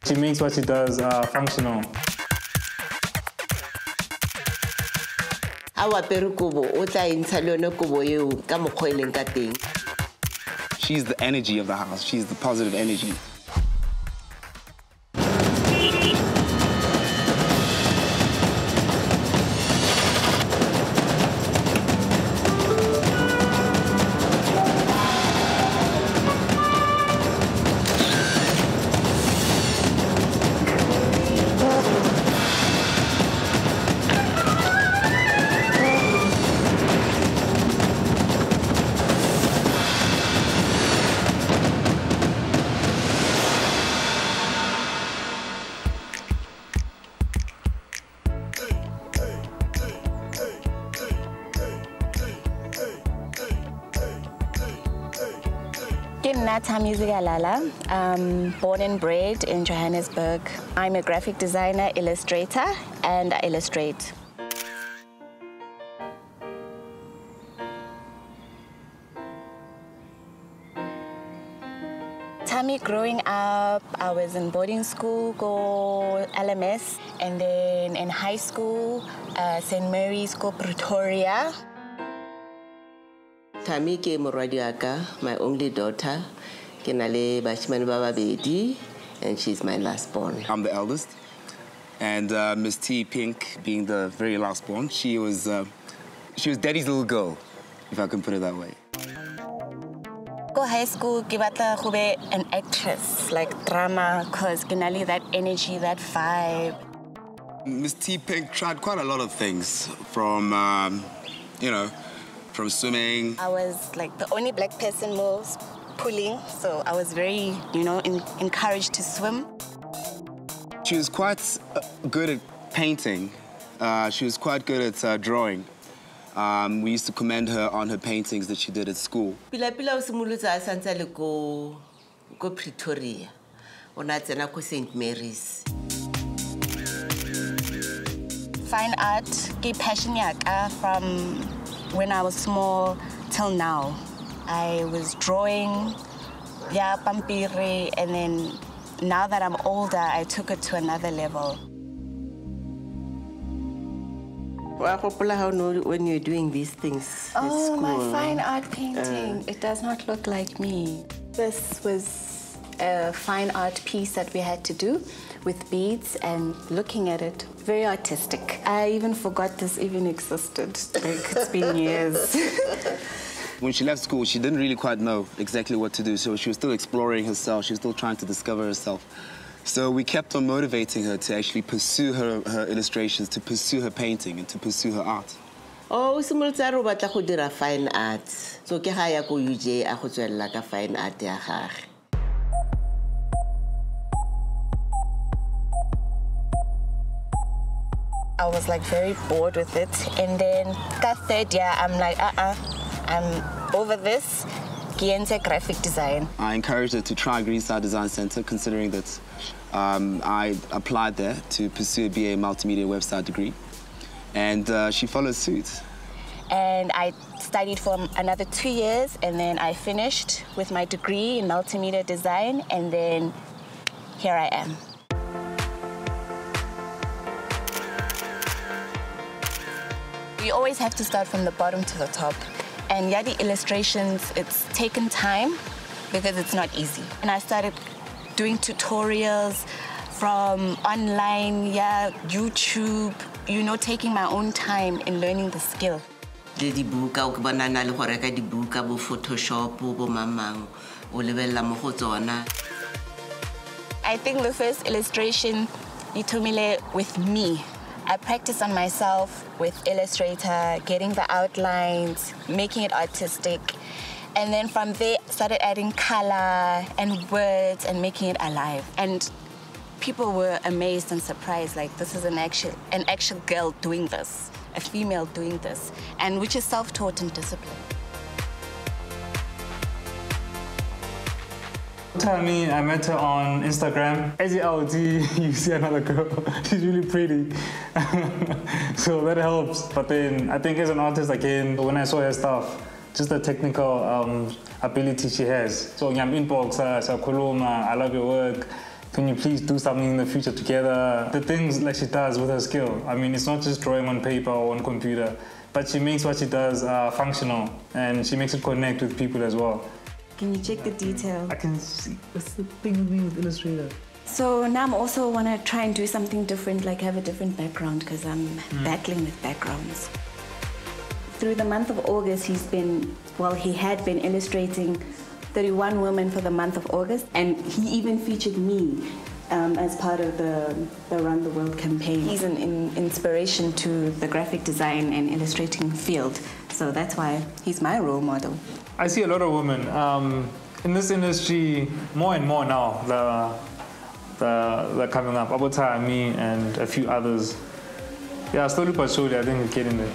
She makes what she does functional. She's the energy of the house. She's the positive energy. Thami Zikalala, born and bred in Johannesburg. I'm a graphic designer, illustrator, and I illustrate. Thami, growing up, I was in boarding school, go LMS, and then in high school, St. Mary's, go Pretoria. Thami ke moradi aka, my only daughter. Ke na le bashimane ba babedi, and she's my last born. I'm the eldest, and Miss T Pink, being the very last born, she was Daddy's little girl, if I can put it that way. Go high school, ke batla go be an actress, like drama, cause ke na le that energy, that vibe. Miss T Pink tried quite a lot of things, from from swimming. I was like the only black person moves pulling, so I was very, encouraged to swim. She was quite good at painting. She was quite good at drawing. We used to commend her on her paintings that she did at school. Pila o simolotse a santse le ko Pretoria. Ona tsena ko St. Mary's. Fine art, ke passion yaka from when I was small till now. I was drawing, pampiri, and then now that I'm older, I took it to another level. When you're doing these things at school. My fine art painting. It does not look like me. This was a fine art piece that we had to do with beads, and looking at it, very artistic. I even forgot this even existed. Like, it's been years. When she left school, she didn't really quite know exactly what to do, so she was still exploring herself. She was still trying to discover herself. So we kept on motivating her to actually pursue her illustrations, to pursue her painting, and to pursue her art. Oh, simolotse re batla go dira fine art. So ke ga ya ko UJ a go tswella ka fine art ya gage. I was like very bored with it, and then that third year, I'm like, I'm over this. Graphic design. I encouraged her to try Greenside Design Center, considering that I applied there to pursue a BA Multimedia Website degree, and she followed suit. And I studied for another 2 years, and then I finished with my degree in multimedia design, and then here I am. You always have to start from the bottom to the top. And the illustrations, it's taken time because it's not easy. And I started doing tutorials from online, YouTube, taking my own time in learning the skill. I think the first illustration, Itumile, with me. I practiced on myself with Illustrator, getting the outlines, making it artistic. And then from there, started adding color and words and making it alive. And people were amazed and surprised, like, this is an actual girl doing this, a female doing this, and which is self-taught and disciplined. Thami, I met her on Instagram. As you see another girl, she's really pretty. So that helps. But then I think as an artist, again, when I saw her stuff, just the technical ability she has. So I'm inbox, I love your work. can you please do something in the future together? The things like she does with her skill. I mean, it's not just drawing on paper or on computer, but she makes what she does functional, and she makes it connect with people as well. Can you check the detail? I can see. What's the thing with me with Illustrator? So now I'm also want to try and do something different, like have a different background, because I'm battling with backgrounds. Through the month of August, he had been illustrating 31 women for the month of August, and he even featured me as part of the Around the World campaign. He's an inspiration to the graphic design and illustrating field, so that's why he's my role model. I see a lot of women in this industry more and more now. They're coming up. About me and a few others. Yeah, slowly but surely, I think we're getting there.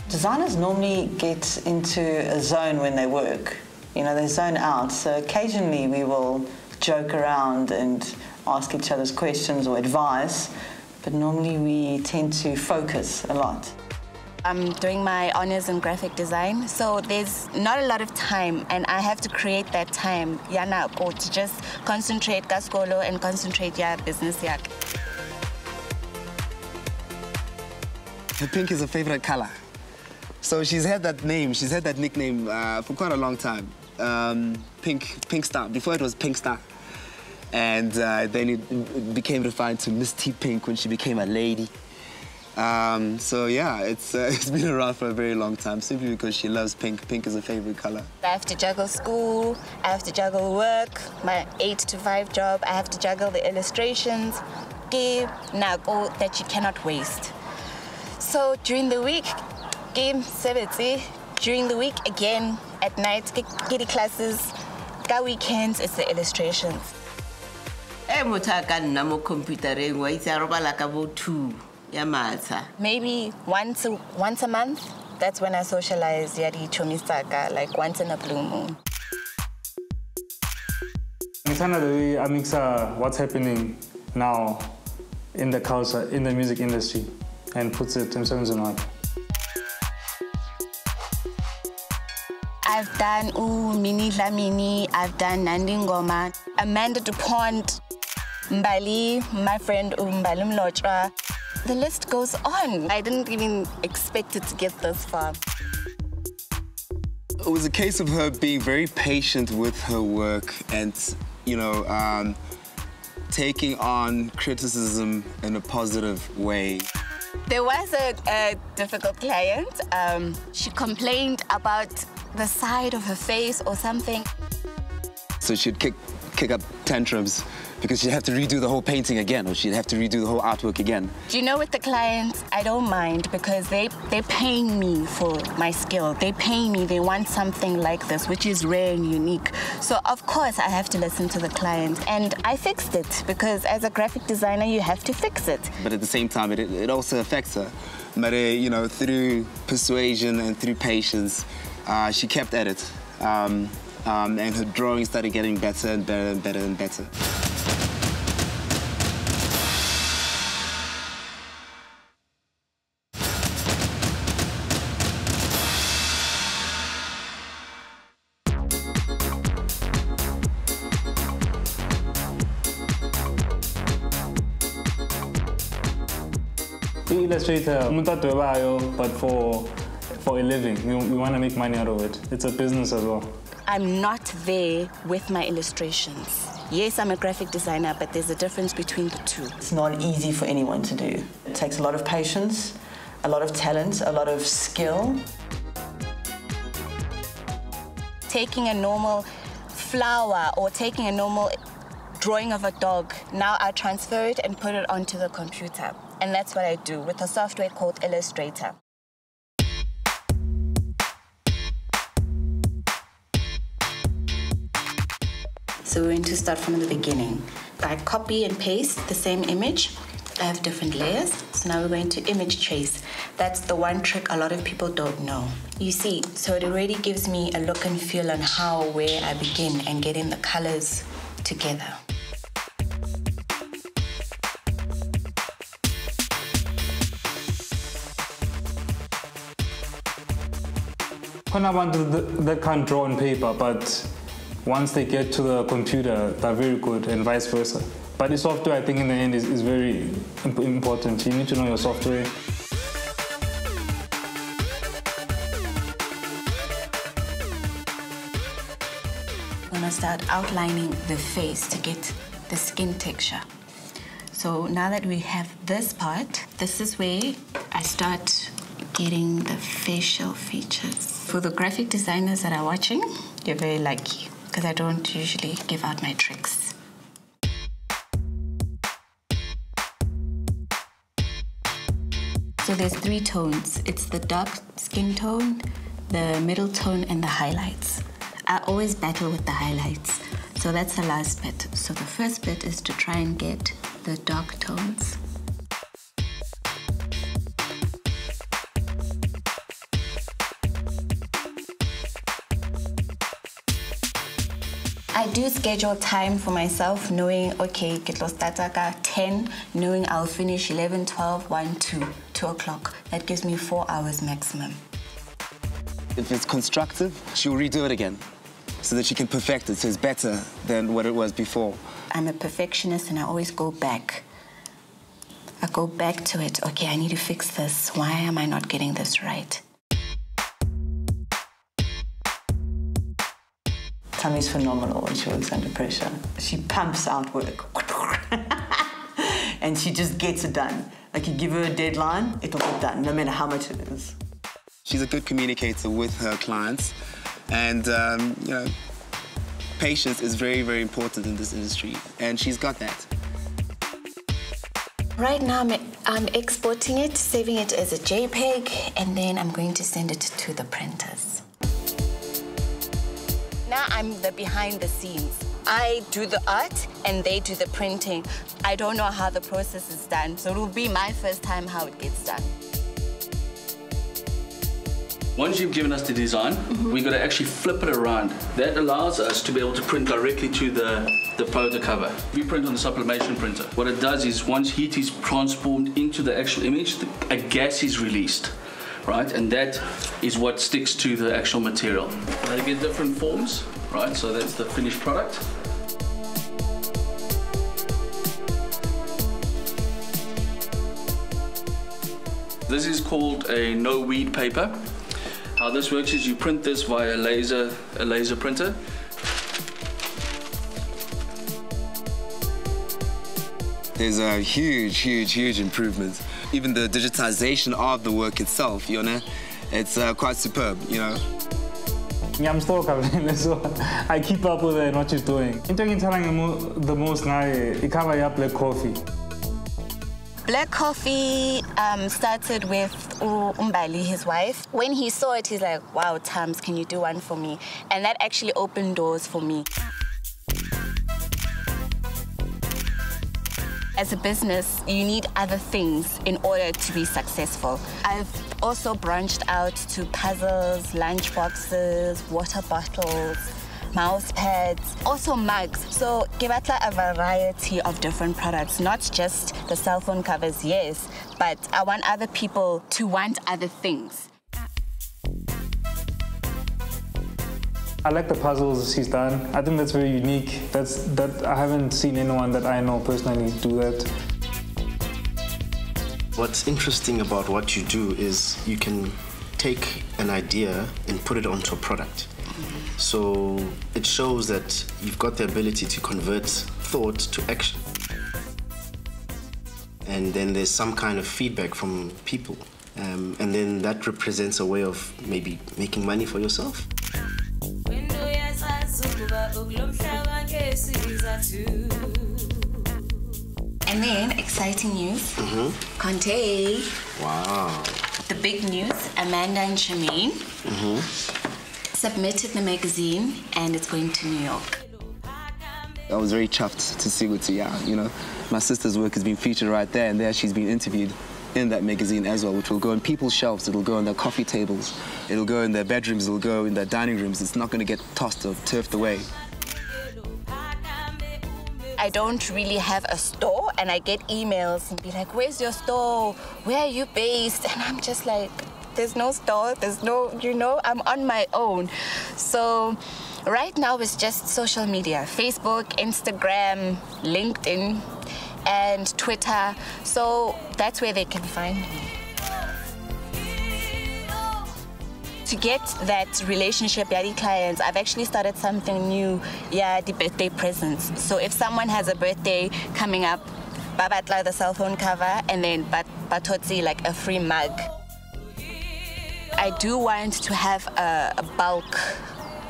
Designers normally get into a zone when they work. You know, they zone out. So occasionally we will joke around and ask each other's questions or advice, but normally we tend to focus a lot. I'm doing my honors in graphic design, so there's not a lot of time, and I have to create that time to just concentrate kaskolo and concentrate business yak. Her pink is a favorite color. So she's had that name, she's had that nickname for quite a long time. Pink Star. Before it was Pink Star. And then it became refined to Miss T Pink when she became a lady. So yeah, it's been around for a very long time, simply because she loves pink. Pink is her favorite color. I have to juggle school, I have to juggle work, my 8 to 5 job, I have to juggle the illustrations, that you cannot waste. So during the week, during the week again, at night, kitty classes, weekends, it's the illustrations. Maybe once a month, that's when I socialize, like once in a blue moon. It's another way I mix what's happening now in the culture, in the music industry, and puts it in terms of art. I've done Mini Dlamini, I've done Nandi Ngoma, Amanda DuPont, Mbali, my friend Mbali Mlotra. The list goes on. I didn't even expect it to get this far. It was a case of her being very patient with her work and, you know, taking on criticism in a positive way. There was a difficult client. She complained about the side of her face or something. So she'd kick up tantrums because she'd have to redo the whole painting again, or she'd have to redo the whole artwork again. Do you know, with the clients, I don't mind because they're paying me for my skill. They pay me, they want something like this, which is rare and unique. So of course I have to listen to the client, and I fixed it because as a graphic designer, you have to fix it. But at the same time, it also affects her. But you know, through persuasion and through patience, she kept at it. And her drawing started getting better and better and better and better. Illustrator, but for a living. We want to make money out of it. It's a business as well. I'm not there with my illustrations. Yes, I'm a graphic designer, but there's a difference between the two. It's not easy for anyone to do. It takes a lot of patience, a lot of talent, a lot of skill. Taking a normal flower or taking a normal drawing of a dog, now I transfer it and put it onto the computer. And that's what I do with a software called Illustrator. So we're going to start from the beginning. I copy and paste the same image. I have different layers. So now we're going to image trace. That's the one trick a lot of people don't know. You see, so it already gives me a look and feel on where I begin and getting the colors together. They can't draw on paper, but once they get to the computer, they're very good, and vice versa. But the software, I think, in the end is very important. You need to know your software. I'm gonna start outlining the face to get the skin texture. So now that we have this part, this is where I start getting the facial features. For the graphic designers that are watching, you're very lucky because I don't usually give out my tricks. So there's 3 tones. It's the dark skin tone, the middle tone, and the highlights. I always battle with the highlights. So that's the last bit. So the first bit is to try and get the dark tones. I do schedule time for myself, knowing, okay, get lost at 10, knowing I'll finish 11, 12, 1, 2 o'clock. That gives me 4 hours maximum. If it's constructive, she'll redo it again so that she can perfect it, so it's better than what it was before. I'm a perfectionist and I always go back. I go back to it. Okay, I need to fix this. Why am I not getting this right? Thami's phenomenal when she works under pressure. She pumps out work. And she just gets it done. Like, you give her a deadline, it'll get done, no matter how much it is. She's a good communicator with her clients. And, you know, patience is very, very important in this industry. And she's got that. Right now, I'm exporting it, saving it as a JPEG, and then I'm going to send it to the printers. Now I'm the behind the scenes. I do the art and they do the printing. I don't know how the process is done, so it will be my first time how it gets done. Once you've given us the design, we've got to actually flip it around. That allows us to be able to print directly to the photo cover. We print on the sublimation printer. What it does is once heat is transformed into the actual image, a gas is released, right? And that is what sticks to the actual material. They get different forms, right? So that's the finished product. This is called a no-weed paper. How this works is you print this via a laser printer. There's a huge, huge, huge improvement. Even the digitization of the work itself, you know, it's quite superb, you know. Yeah, I'm still covering, so I keep up with her and what she's doing. Into telling the most now, I cover up black coffee. Black coffee started with Umbali, his wife. When he saw it, he's like, wow, Tams, can you do one for me? And that actually opened doors for me. As a business, you need other things in order to be successful. I've also branched out to puzzles, lunch boxes, water bottles, mouse pads, also mugs. So give us a variety of different products, not just the cell phone covers, yes, but I want other people to want other things. I like the puzzles she's done. I think that's very unique. I haven't seen anyone that I know personally do that. What's interesting about what you do is you can take an idea and put it onto a product. So it shows that you've got the ability to convert thought to action. And then there's some kind of feedback from people. And then that represents a way of maybe making money for yourself. And then, exciting news. Conte. Wow. The big news, Amanda and Shemaine submitted the magazine and it's going to New York. I was very chuffed to see what, you know, my sister's work has been featured right there, and there she's been interviewed in that magazine as well, which will go on people's shelves, it'll go on their coffee tables, it'll go in their bedrooms, it'll go in their dining rooms. It's not going to get tossed or turfed away. I don't really have a store, and I get emails and be like, where's your store? Where are you based? And I'm just like, there's no store, there's no, you know, I'm on my own. So Right now it's just social media, Facebook, Instagram, LinkedIn, and Twitter. So that's where they can find me. To get that relationship, the clients, I've actually started something new, the birthday presents. So if someone has a birthday coming up, babatla the cell phone cover, and then batotsi like a free mug. I do want to have a bulk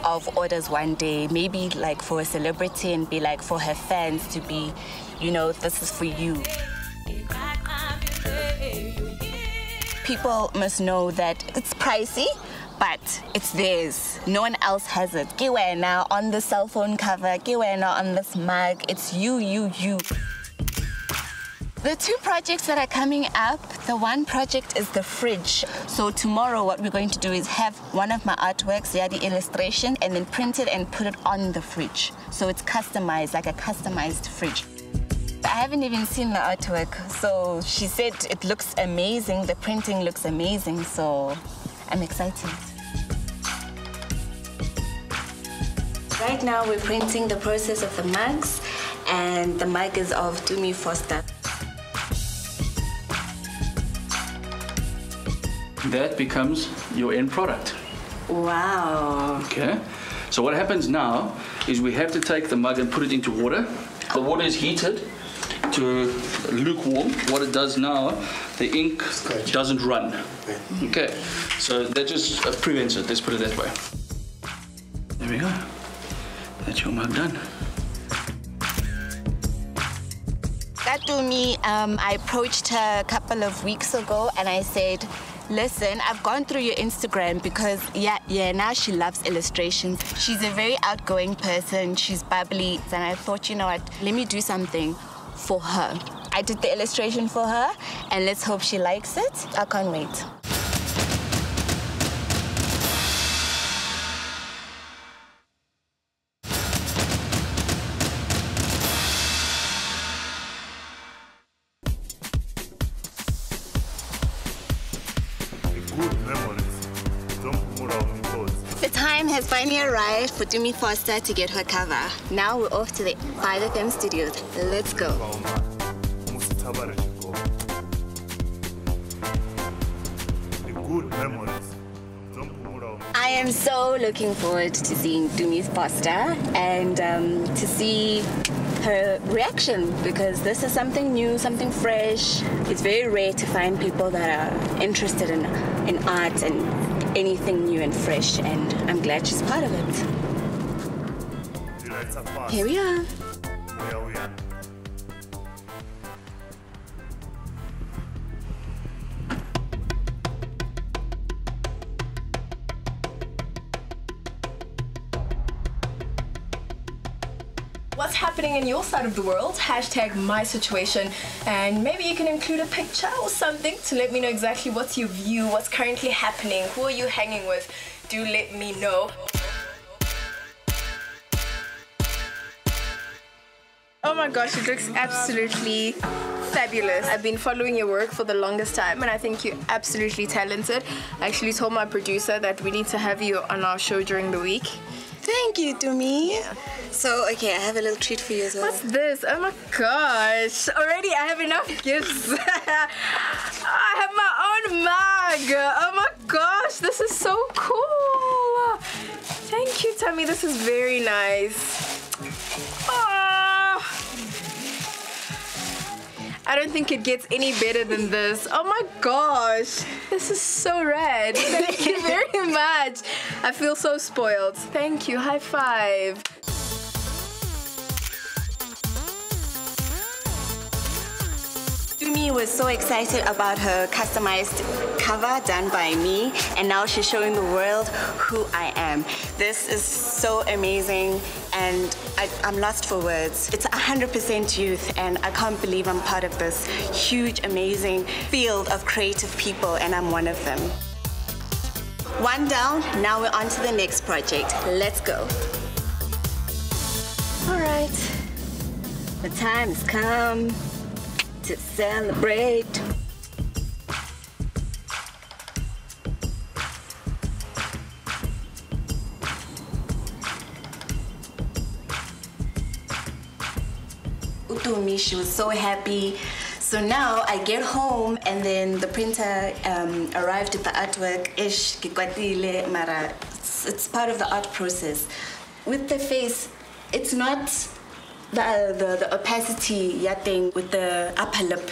of orders one day, maybe like for a celebrity and be like for her fans to be, you know, this is for you. People must know that it's pricey, but it's theirs. No one else has it. Kiwena on the cell phone cover, Kiwena on this mug. It's you. The two projects that are coming up, the one project is the fridge. So tomorrow what we're going to do is have one of my artworks, the illustration, and then print it and put it on the fridge. So it's customized, like a customized fridge. I haven't even seen the artwork, so she said it looks amazing, the printing looks amazing, so I'm excited. Right now we're printing the process of the mugs, and the mug is of Thami Foster. That becomes your end product. Wow. Okay. So what happens now is we have to take the mug and put it into water. The water is heated to lukewarm. What it does now, the ink doesn't run. Okay. So that just prevents it. Let's put it that way. There we go. That's your mug done. That to me, I approached her a couple of weeks ago and I said, listen, I've gone through your Instagram because, now she loves illustrations. She's a very outgoing person. She's bubbly. And I thought, you know what, let me do something for her. I did the illustration for her, and let's hope she likes it. I can't wait. The time has finally arrived for Thami Foster to get her cover. Now we're off to the 5FM studios. Let's go. I am so looking forward to seeing Thami Foster and to see her reaction, because this is something new, something fresh. It's very rare to find people that are interested in art and anything new and fresh, and I'm glad she's part of it. Here we are. What's happening in your side of the world? Hashtag my situation, and maybe you can include a picture or something to let me know exactly what's your view, what's currently happening, who are you hanging with. Do let me know. Oh my gosh, it looks absolutely fabulous. I've been following your work for the longest time and I think you're absolutely talented. I actually told my producer that we need to have you on our show during the week. Thank you, Thami. Yeah. So, okay, I have a little treat for you as well. What's this? Oh my gosh. Already I have enough gifts. I have my own mug. Oh my gosh, this is so cool. Thank you, Thami. This is very nice. Oh, I don't think it gets any better than this. Oh my gosh, this is so rad. Thank you very much. I feel so spoiled. Thank you, high five. Thami was so excited about her customized cover done by me, and now she's showing the world who I am. This is so amazing, and I'm lost for words. It's 100% youth, and I can't believe I'm part of this huge, amazing field of creative people, and I'm one of them. One down, now we're on to the next project. Let's go. All right, the time has come to celebrate. Thami, she was so happy. So now I get home and then the printer arrived at the artwork. It's part of the art process. With the face, it's not the opacity thing with the upper lip.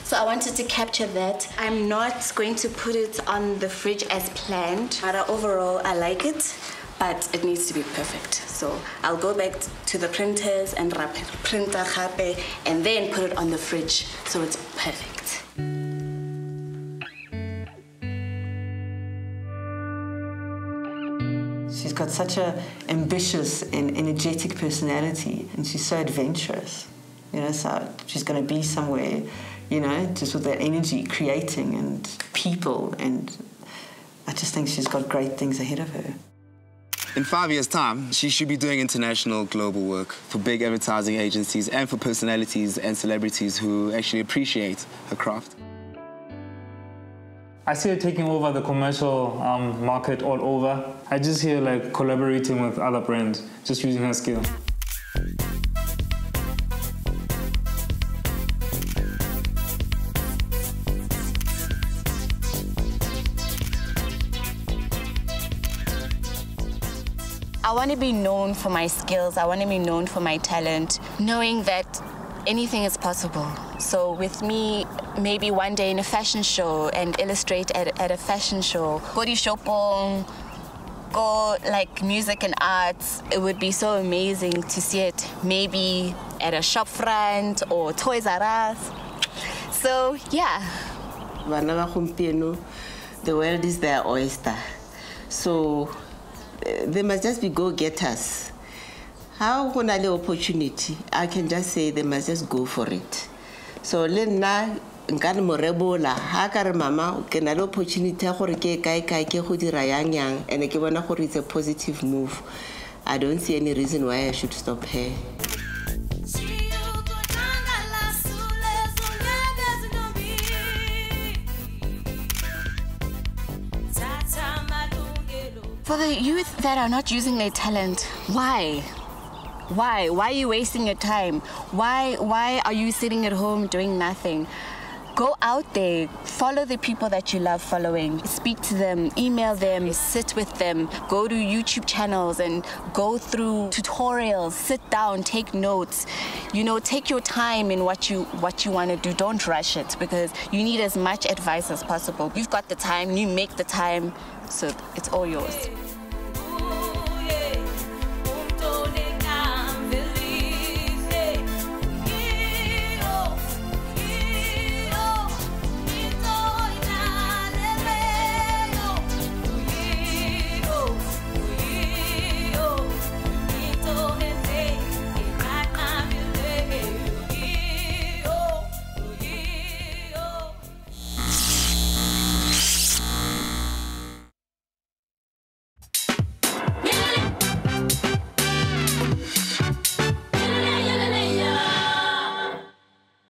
So I wanted to capture that. I'm not going to put it on the fridge as planned, but overall I like it, but it needs to be perfect. So I'll go back to the printers and print and then put it on the fridge so it's perfect. She's got such an ambitious and energetic personality, and she's so adventurous. So she's going to be somewhere, just with that energy, creating and people, and I just think she's got great things ahead of her. In 5 years' time, she should be doing international global work for big advertising agencies and for personalities and celebrities who actually appreciate her craft. I see her taking over the commercial market all over. I just hear like collaborating with other brands, just using her skill. I want to be known for my skills. I want to be known for my talent, knowing that anything is possible. So with me, maybe one day in a fashion show and illustrate at a fashion show. Go to shopong, go like music and arts. It would be so amazing to see it maybe at a shop front or Toys R Us. So yeah. The world is their oyster. So they must just be go-getters. How when I have opportunity, I can just say they must just go for it. So Lena nkan mo rebola ha ka re mama ke na le opportunity ya gore ke kae ke go dira yang and ke bona gore it's a positive move. I don't see any reason why I should stop her. For the youth that are not using their talent, why? Why are you wasting your time? Why are you sitting at home doing nothing? Go out there, follow the people that you love following, speak to them, email them, sit with them, go to YouTube channels and go through tutorials, sit down, take notes. Take your time in what you want to do. Don't rush it because you need as much advice as possible. You've got the time, you make the time, so it's all yours.